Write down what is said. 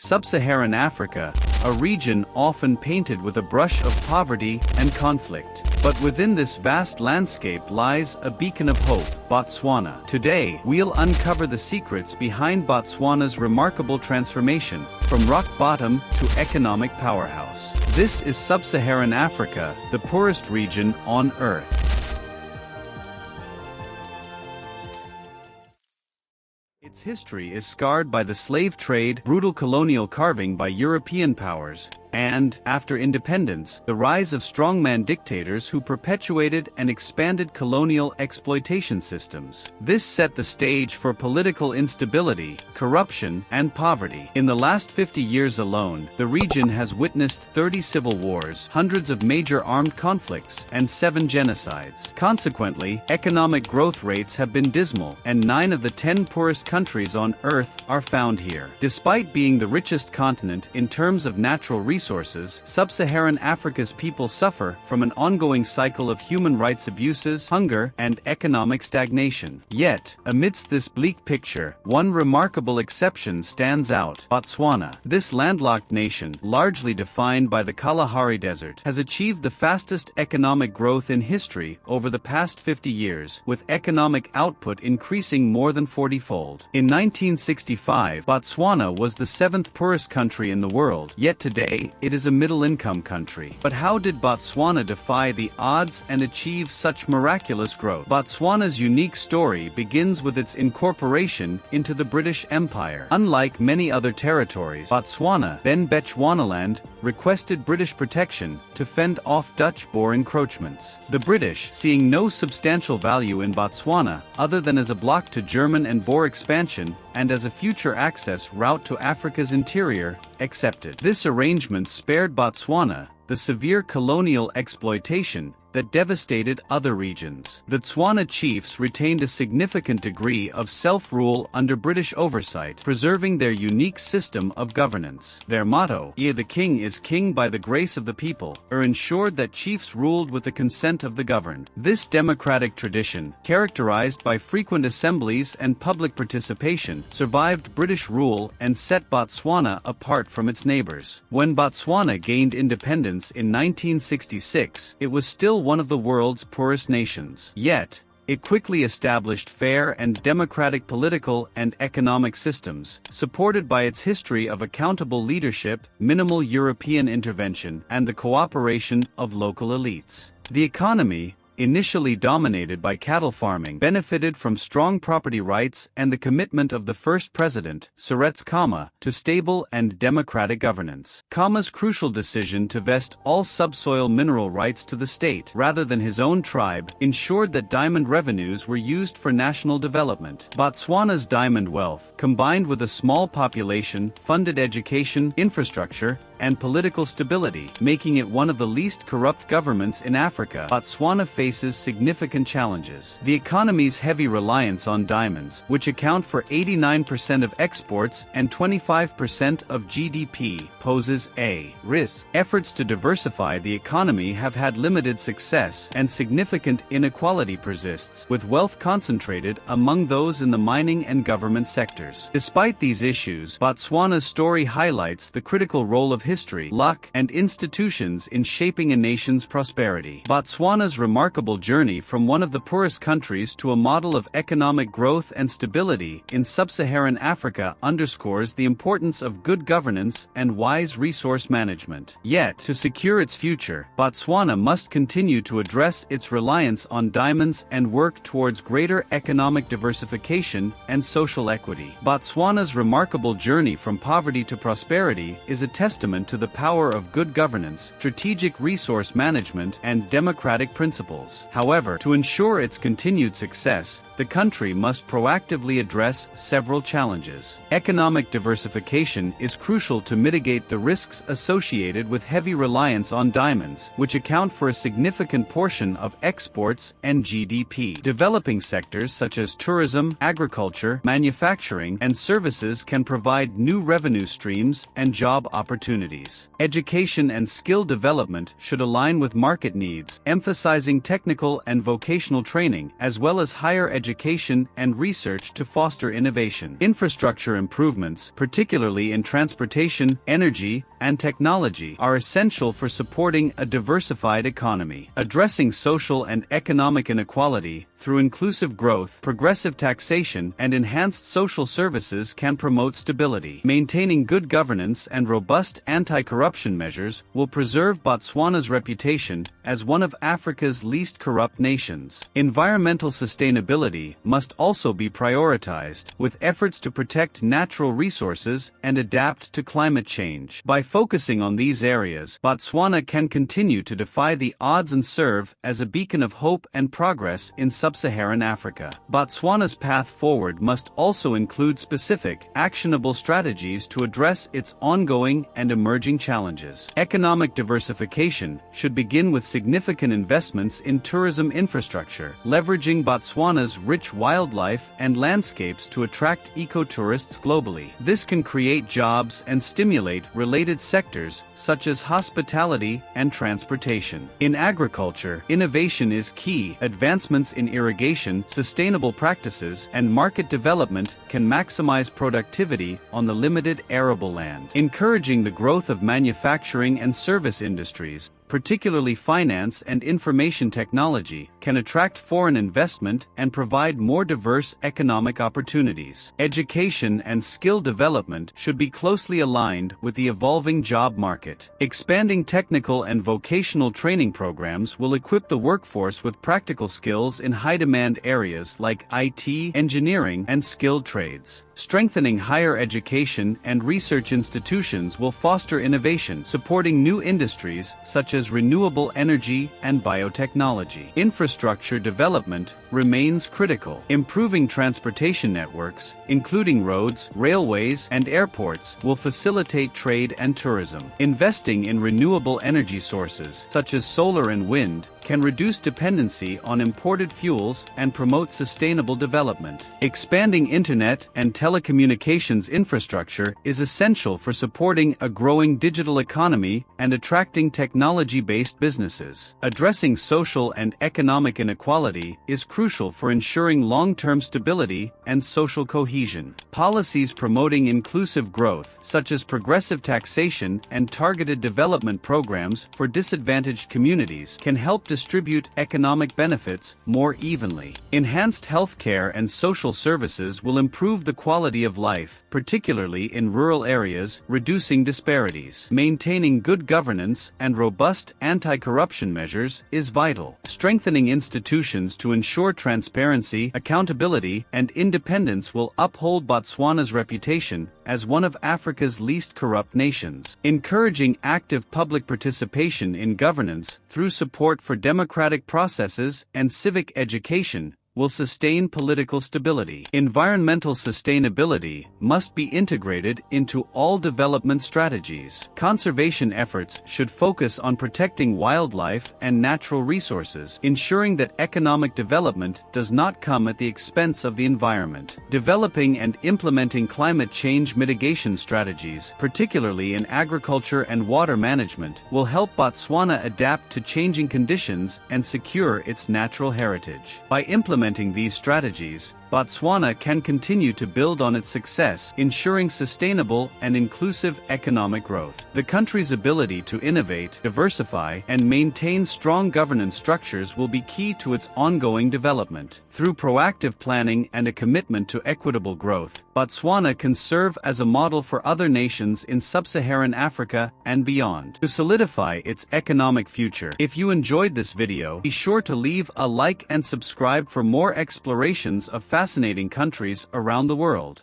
Sub-Saharan Africa, a region often painted with a brush of poverty and conflict. But within this vast landscape lies a beacon of hope, Botswana. Today, we'll uncover the secrets behind Botswana's remarkable transformation, from rock bottom to economic powerhouse. This is Sub-Saharan Africa, the poorest region on Earth. Its history is scarred by the slave trade, brutal colonial carving by European powers, and, after independence, the rise of strongman dictators who perpetuated and expanded colonial exploitation systems. This set the stage for political instability, corruption, and poverty. In the last 50 years alone, the region has witnessed 30 civil wars, hundreds of major armed conflicts, and 7 genocides. Consequently, economic growth rates have been dismal, and 9 of the 10 poorest countries on Earth are found here. Despite being the richest continent in terms of natural resources, Sub-Saharan Africa's people suffer from an ongoing cycle of human rights abuses, hunger, and economic stagnation. Yet, amidst this bleak picture, one remarkable exception stands out: Botswana. This landlocked nation, largely defined by the Kalahari Desert, has achieved the fastest economic growth in history over the past 50 years, with economic output increasing more than 40-fold. In 1965, Botswana was the 7th poorest country in the world, yet today, it is a middle-income country. But how did Botswana defy the odds and achieve such miraculous growth? Botswana's unique story begins with its incorporation into the British Empire. Unlike many other territories, Botswana, then Bechuanaland, requested British protection to fend off Dutch Boer encroachments. The British, seeing no substantial value in Botswana other than as a block to German and Boer expansion and as a future access route to Africa's interior, accepted. This arrangement spared Botswana the severe colonial exploitation that devastated other regions. The Tswana chiefs retained a significant degree of self-rule under British oversight, preserving their unique system of governance. Their motto, "Ere the king is king by the grace of the people," ensured that chiefs ruled with the consent of the governed. This democratic tradition, characterized by frequent assemblies and public participation, survived British rule and set Botswana apart from its neighbors. When Botswana gained independence in 1966, it was still one of the world's poorest nations. Yet, it quickly established fair and democratic political and economic systems, supported by its history of accountable leadership, minimal European intervention, and the cooperation of local elites. The economy, initially dominated by cattle farming, benefited from strong property rights and the commitment of the first president, Seretse Khama, to stable and democratic governance. Khama's crucial decision to vest all subsoil mineral rights to the state rather than his own tribe ensured that diamond revenues were used for national development. Botswana's diamond wealth, combined with a small population, funded education, infrastructure, and political stability, making it one of the least corrupt governments in Africa. Botswana faces significant challenges. The economy's heavy reliance on diamonds, which account for 89% of exports and 25% of GDP, poses a risk. Efforts to diversify the economy have had limited success, and significant inequality persists, with wealth concentrated among those in the mining and government sectors. Despite these issues, Botswana's story highlights the critical role of history, luck, and institutions in shaping a nation's prosperity. Botswana's remarkable journey from one of the poorest countries to a model of economic growth and stability in Sub-Saharan Africa underscores the importance of good governance and wise resource management. Yet, to secure its future, Botswana must continue to address its reliance on diamonds and work towards greater economic diversification and social equity. Botswana's remarkable journey from poverty to prosperity is a testament to the power of good governance, strategic resource management, and democratic principles. However, to ensure its continued success, the country must proactively address several challenges. Economic diversification is crucial to mitigate the risks associated with heavy reliance on diamonds, which account for a significant portion of exports and GDP. Developing sectors such as tourism, agriculture, manufacturing, and services can provide new revenue streams and job opportunities. Education and skill development should align with market needs, emphasizing technical and vocational training, as well as higher education education and research to foster innovation. Infrastructure improvements, particularly in transportation, energy, and technology, are essential for supporting a diversified economy. Addressing social and economic inequality through inclusive growth, progressive taxation, and enhanced social services can promote stability. Maintaining good governance and robust anti-corruption measures will preserve Botswana's reputation as one of Africa's least corrupt nations. Environmental sustainability must also be prioritized, with efforts to protect natural resources and adapt to climate change. By focusing on these areas, Botswana can continue to defy the odds and serve as a beacon of hope and progress in Sub-Saharan Africa. Botswana's path forward must also include specific, actionable strategies to address its ongoing and emerging challenges. Economic diversification should begin with significant investments in tourism infrastructure, leveraging Botswana's rich wildlife and landscapes to attract eco-tourists globally. This can create jobs and stimulate related sectors such as hospitality and transportation. In agriculture, innovation is key. Advancements in irrigation, sustainable practices, and market development can maximize productivity on the limited arable land. Encouraging the growth of manufacturing and service industries, particularly finance and information technology, can attract foreign investment and provide more diverse economic opportunities. Education and skill development should be closely aligned with the evolving job market. Expanding technical and vocational training programs will equip the workforce with practical skills in high-demand areas like IT, engineering, and skilled trades. Strengthening higher education and research institutions will foster innovation, supporting new industries such as renewable energy and biotechnology. Infrastructure development remains critical. Improving transportation networks, including roads, railways, and airports, will facilitate trade and tourism. Investing in renewable energy sources, such as solar and wind, can reduce dependency on imported fuels and promote sustainable development. Expanding internet and telecommunications infrastructure is essential for supporting a growing digital economy and attracting technology-based businesses. Addressing social and economic inequality is crucial for ensuring long-term stability and social cohesion. Policies promoting inclusive growth, such as progressive taxation and targeted development programs for disadvantaged communities, can help distribute economic benefits more evenly. Enhanced healthcare and social services will improve the quality of life, particularly in rural areas, reducing disparities. Maintaining good governance and robust anti-corruption measures is vital. Strengthening institutions to ensure transparency, accountability, and independence will uphold Botswana's reputation as one of Africa's least corrupt nations. Encouraging active public participation in governance through support for democratic processes and civic education will sustain political stability. Environmental sustainability must be integrated into all development strategies. Conservation efforts should focus on protecting wildlife and natural resources, ensuring that economic development does not come at the expense of the environment. Developing and implementing climate change mitigation strategies, particularly in agriculture and water management, will help Botswana adapt to changing conditions and secure its natural heritage. By implementing these strategies, Botswana can continue to build on its success, ensuring sustainable and inclusive economic growth. The country's ability to innovate, diversify, and maintain strong governance structures will be key to its ongoing development. Through proactive planning and a commitment to equitable growth, Botswana can serve as a model for other nations in Sub-Saharan Africa and beyond. To solidify its economic future, if you enjoyed this video, be sure to leave a like and subscribe for more explorations of fascinating countries around the world.